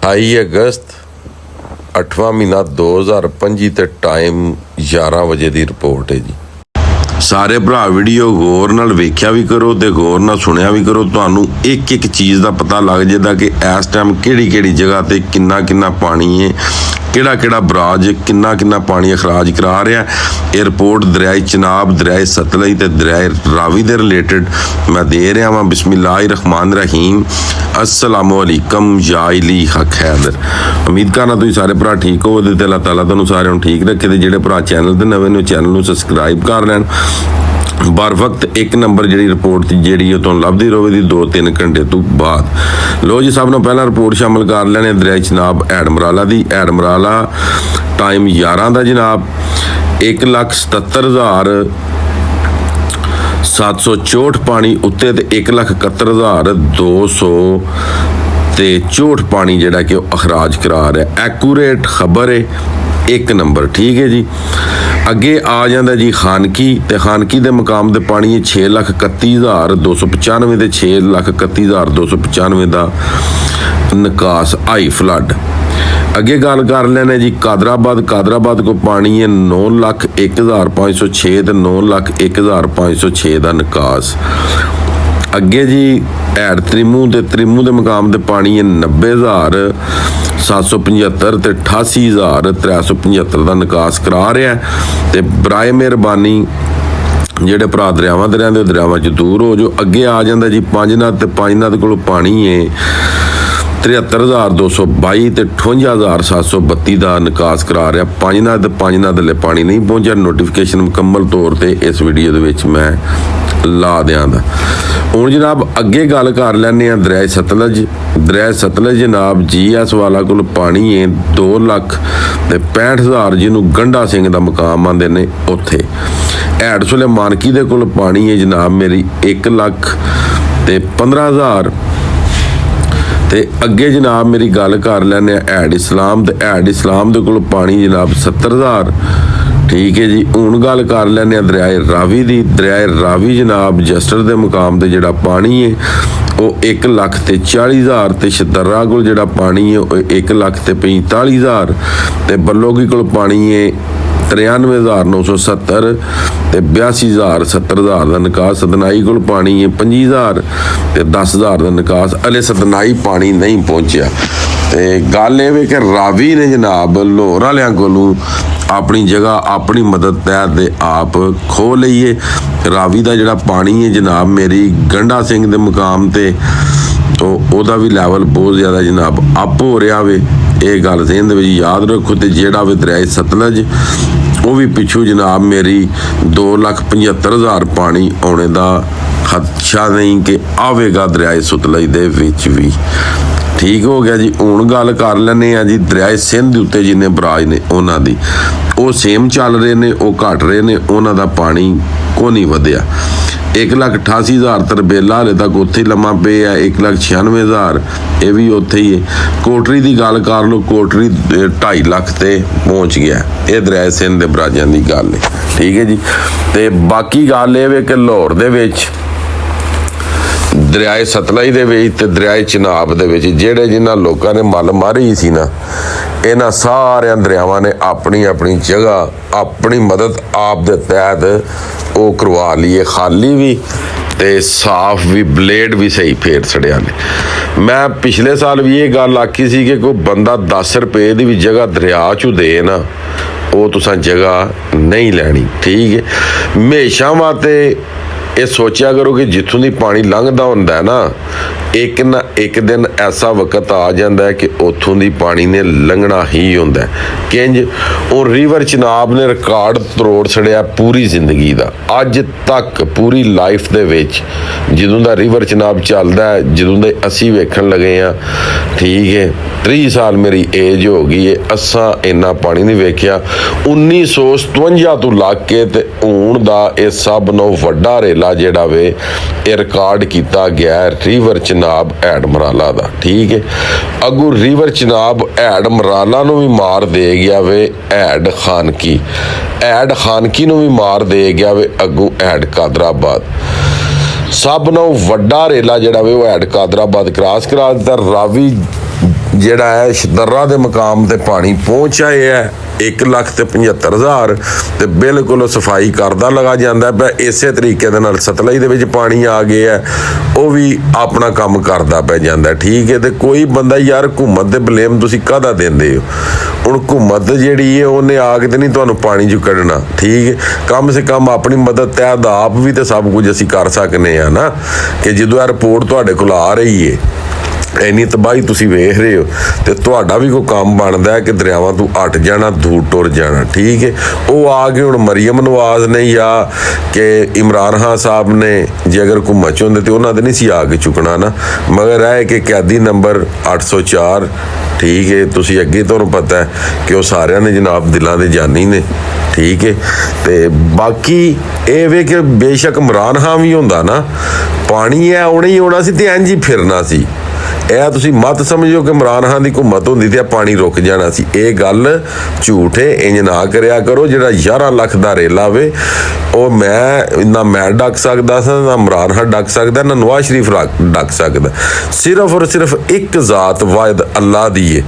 28 ਅਗਸਤ 8ਵਾਂ ਮਹੀਨਾ 2025 ਤੇ ਟਾਈਮ 11 ਵਜੇ ਦੀ ਰਿਪੋਰਟ ਹੈ ਜੀ। ਸਾਰੇ ਭਰਾ ਵੀਡੀਓ ਗੌਰ ਨਾਲ ਵੇਖਿਆ ਵੀ ਕਰੋ ਤੇ ਗੌਰ ਨਾਲ ਸੁਣਿਆ ਵੀ ਕਰੋ। ਤੁਹਾਨੂੰ ਇੱਕ ਇੱਕ ਚੀਜ਼ ਦਾ ਪਤਾ ਲੱਗ ਜਾਂਦਾ ਕਿ ਇਸ ਟਾਈਮ ਕਿਹੜੀ ਕਿਹੜੀ ਜਗ੍ਹਾ ਤੇ ਕਿੰਨਾ ਕਿੰਨਾ ਪਾਣੀ ਹੈ, ਕਿਹੜਾ ਕਿਹੜਾ ਬਰਾਜ ਕਿੰਨਾ ਕਿੰਨਾ ਪਾਣੀ ਅਖਰਾਜ ਕਰਾ ਰਿਹਾ। ਇਹ ਰਿਪੋਰਟ ਦਰਿਆਏ ਚਨਾਬ, ਦਰਿਆਏ ਸਤਲੁਜ ਤੇ ਦਰਿਆਏ ਰਾਵੀ ਦੇ ਰਿਲੇਟਡ ਮੈਂ ਦੇ ਰਿਹਾ ਵਾਂ। ਬਿਸਮਿल्लाह रहमान रहीम। अस्सलामु अलैकुम या अली हक हैदर। उम्मीद करना तुसीं सारे भरा ठीक हो ते अल्लाह ताला तुहानूं सारिਆਂ ਨੂੰ ठीक रखे ते ਜਿਹੜੇ ਭਰਾ ਚੈਨਲ ਤੇ ਨਵੇਂ ਨੇ ਚੈਨਲ ਨੂੰ ਸਬਸਕ੍ਰਾਈਬ ਕਰ ਲੈਣ। बर वक्त एक नंबर जी रिपोर्ट जी तो लभदी रहे 2-3 घंटे तो बाद। लो जी सब ने पहला रिपोर्ट शामिल कर लैने दरिया चनाब एडमराला दी। एडमराला टाइम 11 का जनाब 1,77,764 पानी उत्ते ते 1,71,200 ते 64 पानी जिहड़ा कि अखराज करा रहा। एक्यूरेट खबर है, एक नंबर ठीक है जी। अगे आ जाता जी खानकी ते खानकी के मुकाम के पानी 6,31,295 ते 6,31,295 का निकास हाई फ्लड। अगे गल कर लेने जी कादराबाद। कादराबाद को पानी है 9,01,506 ते 9,01,506 का निकास। अगे जी हैड त्रिमू ते त्रिमू के मुकाम के पानी है 90,775 ते 88,375 का निकास करा रहा है। ते बराए मेहरबानी ਜਿਹੜੇ ਭਰਾ ਦਰਿਆਵਾਂ ਤੇ ਰਹਿੰਦੇ ਦਰਿਆਵਾਂ 'ਚ ਦੂਰ ਹੋ ਜੋ। ਅੱਗੇ ਆ ਜਾਂਦਾ ਜੀ ਪੰਜਨਾਦ ਤੇ ਪੰਜਨਾਦ ਕੋਲ ਪਾਣੀ ਹੈ 73,222 ਤੇ 58,732 ਦਾ ਨਿਕਾਸ ਕਰਾ ਰਿਹਾ। ਪੰਜਨਾਦ ਲੈ ਪਾਣੀ ਨਹੀਂ ਪਹੁੰਚਿਆ। ਨੋਟੀਫਿਕੇਸ਼ਨ ਮੁਕੰਮਲ ਤੌਰ ਤੇ ਇਸ ਵੀਡੀਓ ਦੇ ਵਿੱਚ ਮੈਂ ਲਾ ਦਿਆਂਗਾ। ਹੁਣ ਜਨਾਬ ਅੱਗੇ ਗੱਲ ਕਰ ਲੈਂਦੇ ਹਾਂ ਦਰਿਆ ਸਤਲੁਜ। ਦਰਿਆ ਸਤਲੁਜ ਜਨਾਬ GS ਵਾਲਾ ਕੋਲ ਪਾਣੀ ਹੈ 2,65,000 ਜਿਹਨੂੰ ਗੰਡਾ ਸਿੰਘ ਦਾ ਮੁਕਾਮ ਆਂਦੇ ਨੇ ਉੱਥੇ। ਹੈਡ ਸੁਲੇਮਾਨਕੀ ਦੇ ਕੋਲ ਪਾਣੀ ਹੈ ਜਨਾਬ ਮੇਰੀ 1,15,000 ਤੇ ਅੱਗੇ ਜਨਾਬ ਮੇਰੀ ਗੱਲ ਕਰ ਲੈਂਦੇ ਆ हैड इस्लाम ਤੇ हैड इस्लाम ਦੇ ਕੋਲ ਪਾਣੀ ਜਨਾਬ 70,000 ठीक है जी। ਹੁਣ ਗੱਲ ਕਰ ਲੈਂਦੇ ਆ ਦਰਿਆਏ ਰਾਵੀ ਦੀ। ਦਰਿਆਏ ਰਾਵੀ ਜਨਾਬ ਜਸਟਰ ਦੇ ਮੁਕਾਮ ਤੇ ਜਿਹੜਾ ਪਾਣੀ ਹੈ ਉਹ 1,40,000 ਤੇ ਸ਼ਦਰਾ ਕੋਲ ਜਿਹੜਾ ਪਾਣੀ ਹੈ ਉਹ 1,45,000 ਤੇ ਬੱਲੋਗੀ ਕੋਲ ਪਾਣੀ ਹੈ 93,970 ਤੇ 82,000 ਦਾ ਨਿਕਾਸ। ਸਤਨਾਈ ਕੋਲ ਪਾਣੀ ਹੈ 25,000 ਤੇ 10,000 ਦਾ ਨਿਕਾਸ। ਹਲੇ ਸਤਨਾਈ ਪਾਣੀ ਨਹੀਂ ਪਹੁੰਚਿਆ। ਤੇ ਗੱਲ ਇਹ ਵੇ ਕਿ ਰਾਵੀ ਨੇ ਜਨਾਬ ਲਾਹੌਰ ਵਾਲਿਆਂ ਕੋਲੋਂ अपनी जगह अपनी मदद तहत दे आप खो लईए। रावी का जिहड़ा पानी है जनाब मेरी गंडा सिंह के मुकाम ते तो ओदा भी लैवल बहुत ज़्यादा जनाब अप हो रहा वे। ये गल ज़हन दे विच याद रखो। तो जिहड़ा वे दरिया सतलुज वो भी पिछू जनाब मेरी 2,75,000 पानी आने का खदशा नहीं कि आवेगा दरिया सतलुज दे विच भी। ठीक हो गया जी। हुण गल कर लैने आ जी दरियाए सिंध दे उत्ते जिन्ने बराज ने उन्हां दी ਉਹ सेम चल रहे ने, वो घट रहे ने, उन्हां दा पानी को नहीं वधिया। 1,88,000 तरबेला हाले तक उत्थे लम्मा पे है। 1,96,000 ये भी उत्थे ही है। कोटरी की गल कर लो, कोटरी 2.5 लाख ते पहुँच गया। ये दरिया सिंध दे बराजां दी गल है ठीक है जी। ते बाकी गल ये वे कि लाहौर दे विच दरियाए सतलुज दे विच ते दरियाए चनाब दे विच ਜਿਹੜੇ ਜਿਨ੍ਹਾਂ ਲੋਕਾਂ ਨੇ ਮੱਲ ਮਾਰੀ ਸੀ ਨਾ ਇਹਨਾਂ ਸਾਰਿਆਂ ਦਰਿਆਵਾਂ ਨੇ ਆਪਣੀ ਆਪਣੀ ਜਗ੍ਹਾ ਆਪਣੀ ਮਦਦ ਆਪ ਦੇ ਤਹਿਤ ਉਹ ਕਰਵਾ ਲਈਏ। ਖਾਲੀ ਵੀ ਤੇ ਸਾਫ਼ ਵੀ, ਬਲੇਡ ਵੀ ਸਹੀ ਫੇਰ ਛੜਿਆ ਨੇ। ਮੈਂ ਪਿਛਲੇ ਸਾਲ ਵੀ ਇਹ ਗੱਲ ਆਖੀ ਸੀ ਕਿ ਕੋਈ ਬੰਦਾ 10 ਰੁਪਏ ਦੀ ਵੀ ਜਗ੍ਹਾ ਦਰਿਆ 'ਚੋਂ ਦੇ ਨਾ ਉਹ ਤੁਸਾਂ ਜਗ੍ਹਾ ਨਹੀਂ ਲੈਣੀ ਠੀਕ ਹੈ। ਹਮੇਸ਼ਾ ਵਾਸਤੇ ਇਹ ਸੋਚਿਆ ਕਰੋ ਕਿ ਜਿੱਥੋਂ ਦੀ ਪਾਣੀ ਲੰਘਦਾ ਹੁੰਦਾ ਨਾ ਇੱਕ ਦਿਨ ਐਸਾ ਵਕਤ ਆ ਜਾਂਦਾ ਕਿ ਉੱਥੋਂ ਦੀ ਪਾਣੀ ਨੇ ਲੰਘਣਾ ਹੀ ਹੁੰਦਾ। ਕਿੰਜ ਉਹ ਰਿਵਰ ਚਨਾਬ ਨੇ ਰਿਕਾਰਡ ਤੋੜ ਛੜਿਆ ਪੂਰੀ ਜ਼ਿੰਦਗੀ ਦਾ। ਅੱਜ ਤੱਕ ਪੂਰੀ ਲਾਈਫ ਦੇ ਵਿੱਚ ਜਦੋਂ ਦਾ ਰਿਵਰ ਚਨਾਬ ਚੱਲਦਾ ਜਦੋਂ ਦੇ ਅਸੀਂ ਵੇਖਣ ਲੱਗੇ ਆ ਠੀਕ ਹੈ 30 ਸਾਲ ਮੇਰੀ ਏਜ ਹੋ ਗਈ ਹੈ ਅਸਾਂ ਇੰਨਾ ਪਾਣੀ ਨਹੀਂ ਵੇਖਿਆ। 1957 ਤੋਂ ਲੱਗ ਕੇ ਤੇ ਹੁਣ ਦਾ ਇਹ ਸਭ ਨੂੰ ਵੱਡਾ ਰੇਲਾ ਜਿਹੜਾ ਵੇ ਇਹ ਰਿਕਾਰਡ ਕੀਤਾ ਗਿਆ ਰਿਵਰ ਚਨਾਬ एडमराला दा ठीक है। अगू रिवर चनाब एडमराला नूं भी मार दे गया वे हैड खानकी नूं भी मार दे गया वे अगू हैड कादराबाद। सब नूं वड्डा रेला जिहड़ा वे हैड कादराबाद क्रॉस करा दिता। रावी ਜਿਹੜਾ ਹੈ ਛਦਰਾ ਦੇ ਮਕਾਮ ਤੇ ਪਾਣੀ ਪਹੁੰਚਾਇਆ ਹੈ 1,75,000 ਤੇ ਬਿਲਕੁਲ ਸਫਾਈ ਕਰਦਾ ਲਗਾ ਜਾਂਦਾ ਪਿਆ। ਇਸੇ ਤਰੀਕੇ ਦੇ ਨਾਲ ਸਤਲੁਜ ਦੇ ਵਿੱਚ ਪਾਣੀ ਆ ਗਿਆ ਹੈ, ਉਹ ਵੀ ਆਪਣਾ ਕੰਮ ਕਰਦਾ ਪੈ ਜਾਂਦਾ। ਠੀਕ ਹੈ, ਤੇ ਕੋਈ ਬੰਦਾ ਯਾਰ ਹੁਕੂਮਤ ਦੇ ਬਲੇਮ ਤੁਸੀਂ ਕਾਹਦਾ ਦਿੰਦੇ ਹੋ? ਹੁਣ ਹੁਕੂਮਤ ਜਿਹੜੀ ਹੈ ਉਹਨੇ ਆ ਕੇ ਤੇ ਨਹੀਂ ਤੁਹਾਨੂੰ ਪਾਣੀ ਚੋਂ ਕੱਢਣਾ। ਠੀਕ ਹੈ, ਕਮ ਸੇ ਕਮ ਆਪਣੀ ਮਦਦ ਤਹਿਤ ਆਪ ਵੀ ਤੇ ਸਭ ਕੁਝ ਅਸੀਂ ਕਰ ਸਕਨੇ ਆ ਨਾ, ਕਿ ਜਦੋਂ ਇਹ ਰਿਪੋਰਟ ਤੁਹਾਡੇ ਕੋਲ ਆ ਰਹੀ ਹੈ ਇੰਨੀ ਤਬਾਹੀ ਤੁਸੀਂ ਵੇਖ ਰਹੇ ਹੋ ਤੇ ਤੁਹਾਡਾ ਵੀ ਕੋਈ ਕੰਮ ਬਣਦਾ ਹੈ ਕਿ ਦਰਿਆਵਾਂ ਤੋਂ ਅੱਟ ਜਾਣਾ, ਦੂਰ ਟੁਰ ਜਾਣਾ। ਠੀਕ ਹੈ, ਉਹ ਆ ਕੇ ਹੁਣ ਮਰੀਮ ਨਵਾਜ਼ ਨੇ ਜਾਂ ਕਿ ਇਮਰਾਨ ਖਾਨ ਸਾਹਿਬ ਨੇ ਜੇ ਅਗਰ ਘੁੰਮਾ ਚਾਹੁੰਦੇ ਤੇ ਉਹਨਾਂ ਦੇ ਨਹੀਂ ਸੀ ਆ ਕੇ ਚੁੱਕਣਾ ਨਾ, ਮਗਰ ਇਹ ਕਿ ਕੈਦੀ ਨੰਬਰ 804। ਠੀਕ ਹੈ, ਤੁਸੀਂ ਅੱਗੇ ਤੁਹਾਨੂੰ ਪਤਾ ਹੈ ਕਿ ਉਹ ਸਾਰਿਆਂ ਨੇ ਜਨਾਬ ਦਿਲਾਂ ਦੇ ਜਾਨੀ ਨੇ। ਠੀਕ ਹੈ, ਤੇ ਬਾਕੀ ਇਹ ਵੇ ਕਿ ਬੇਸ਼ੱਕ ਇਮਰਾਨ ਖਾਨ ਵੀ ਹੁੰਦਾ ਨਾ, ਪਾਣੀ ਹੈ ਆਉਣਾ ਹੀ ਆਉਣਾ ਸੀ ਤੇ ਇੰਝ ਹੀ ਫਿਰਨਾ ਸੀ। ਇਹ ਤੁਸੀਂ ਮਤ ਸਮਝੋ ਕਿ ਇਮਰਾਨ ਖਾਨ ਦੀ ਹੁਕੂਮਤ ਹੁੰਦੀ ਤੇ ਪਾਣੀ ਰੁਕ ਜਾਣਾ ਸੀ। ਇਹ ਗੱਲ ਝੂਠ ਹੈ, ਇੰਜ ਨਾ ਕਰਿਆ ਕਰੋ। ਜਿਹੜਾ 11 ਲੱਖ ਦਾ ਰੇਲਾ ਵੇ ਉਹ ਮੈਂ ਡੱਕ ਸਕਦਾ ਸਾਂ, ਨਾ ਇਮਰਾਨ ਖਾਨ ਡੱਕ ਸਕਦਾ, ਨਾ ਨਵਾਜ਼ ਸ਼ਰੀਫ ਡੱਕ ਸਕਦਾ। ਸਿਰਫ ਔਰ ਸਿਰਫ ਇੱਕ ਜ਼ਾਤ ਵਾਹਿਦ ਅੱਲਾ ਦੀ ਹੈ,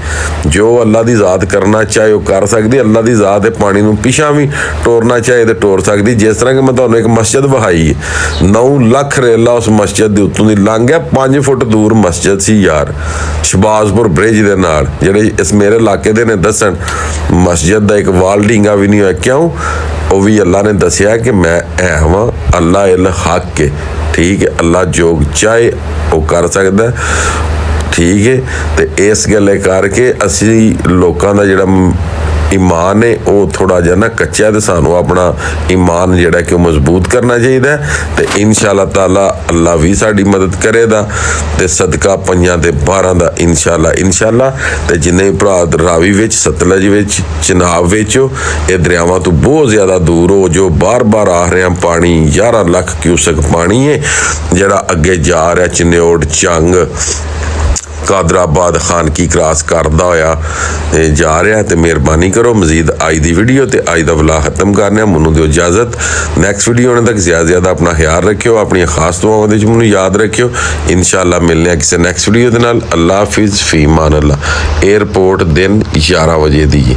ਜੋ ਅੱਲਾ ਦੀ ਜ਼ਾਤ ਕਰਨਾ ਚਾਹੇ ਉਹ ਕਰ ਸਕਦੀ। ਅੱਲਾ ਦੀ ਜ਼ਾਤ ਹੈ, ਪਾਣੀ ਨੂੰ ਪਿਛਾਂ ਵੀ ਟੋਰਨਾ ਚਾਹੇ ਤੇ ਟੋਰ ਸਕਦੀ। ਜਿਸ ਤਰ੍ਹਾਂ ਕਿ ਮੈਂ ਤੁਹਾਨੂੰ ਇੱਕ ਮਸਜਿਦ ਵਿਖਾਈ ਹੈ, 9 ਲੱਖ ਰੇਲਾ ਉਸ ਮਸਜਿਦ ਦੇ ਉੱਤੋਂ ਦੀ ਲੰਘ ਗਿਆ। 5 ਫੁੱਟ ਦੂਰ ਮਸਜਿਦ ਸੀ ਯਾਰ, ਸ਼ਬਾਜ਼ਪੁਰ ਬ੍ਰਿਜ ਦੇ ਨਾਲ। ਜਿਹੜੇ ਇਸ ਮੇਰੇ ਇਲਾਕੇ ਦੇ ਨੇ ਦੱਸਣ, ਮਸਜਿਦ ਦਾ ਇੱਕ ਵਾਲਡਿੰਗਾ ਵੀ ਨਹੀਂ ਹੋਇਆ। ਕਿਉਂ? ਉਹ ਵੀ ਅੱਲਾ ਨੇ ਦੱਸਿਆ ਕਿ ਮੈਂ ਐ ਵਾਂ, ਅੱਲਾ ਇਲ ਹੱਕ ਹੈ। ਠੀਕ ਹੈ, ਅੱਲਾ ਜੋਗ ਚਾਹੇ ਉਹ ਕਰ ਸਕਦਾ। ਠੀਕ ਹੈ, ਤੇ ਇਸ ਗੱਲੇ ਕਰਕੇ ਅਸੀਂ ਲੋਕਾਂ ਦਾ ਜਿਹੜਾ ਈਮਾਨ ਹੈ ਉਹ ਥੋੜਾ ਜਿਹਾ ਨਾ ਕੱਚਾ, ਤੇ ਸਾਨੂੰ ਆਪਣਾ ਈਮਾਨ ਜਿਹੜਾ ਕਿ ਉਹ ਮਜ਼ਬੂਤ ਕਰਨਾ ਚਾਹੀਦਾ ਤੇ ਇਨਸ਼ਾ ਅੱਲਾਹ ਤਾਲਾ ਅੱਲਾ ਵੀ ਸਾਡੀ ਮਦਦ ਕਰੇਗਾ ਤੇ ਸਦਕਾ 5 ਤੇ 12 ਦਾ ਇਨਸ਼ਾ ਅੱਲਾਹ। ਤੇ ਜਿੰਨੇ ਭਰਾ ਰਾਵੀ ਵਿੱਚ, ਸਤਲੁਜ ਵਿੱਚ, ਚਨਾਬ ਵਿੱਚ ਇਹ ਦਰਿਆਵਾਂ ਤੋਂ ਬਹੁਤ ਜ਼ਿਆਦਾ ਦੂਰ ਹੋ, ਜੋ ਬਾਰ-ਬਾਰ ਆ ਰਿਹਾ ਪਾਣੀ 11 ਲੱਖ ਕਿਊਸਕ ਪਾਣੀ ਹੈ ਜਿਹੜਾ ਅੱਗੇ ਜਾ ਰਿਹਾ ਚਨਿਓੜ, ਚੰਗ, ਕਾਦਰਾਬਾਦ, ਖਾਨਕੀ ਕ੍ਰਾਸ ਕਰਦਾ ਹੋਇਆ ਜਾ ਰਿਹਾ। ਤੇ ਮਿਹਰਬਾਨੀ ਕਰੋ ਮਜ਼ੀਦ ਅੱਜ ਦੀ ਵੀਡੀਓ ਤੇ ਅੱਜ ਦਾ ਵਲਾ ਖਤਮ ਕਰਨੇ। ਮੈਨੂੰ ਦਿਓ ਇਜਾਜ਼ਤ, ਨੈਕਸਟ ਵੀਡੀਓ ਆਉਣ ਤੱਕ ਜ਼ਿਆਦਾ ਆਪਣਾ ਖਿਆਲ ਰੱਖਿਓ, ਆਪਣੀਆਂ ਖਾਸ ਦੁਆਵਾਂ ਦੇ ਵਿੱਚ ਮੈਨੂੰ ਯਾਦ ਰੱਖਿਓ। ਇਨਸ਼ਾਅੱਲਾ ਮਿਲਨੇ ਆ ਕਿਸੇ ਨੈਕਸਟ ਵੀਡੀਓ ਦੇ ਨਾਲ। ਅੱਲਾ ਹਾਫਿਜ਼, ਫੀ ਅਮਾਨ ਅੱਲਾ। 에ਅਰਪੋਰਟ ਦਿਨ 11 ਵਜੇ ਦੀ।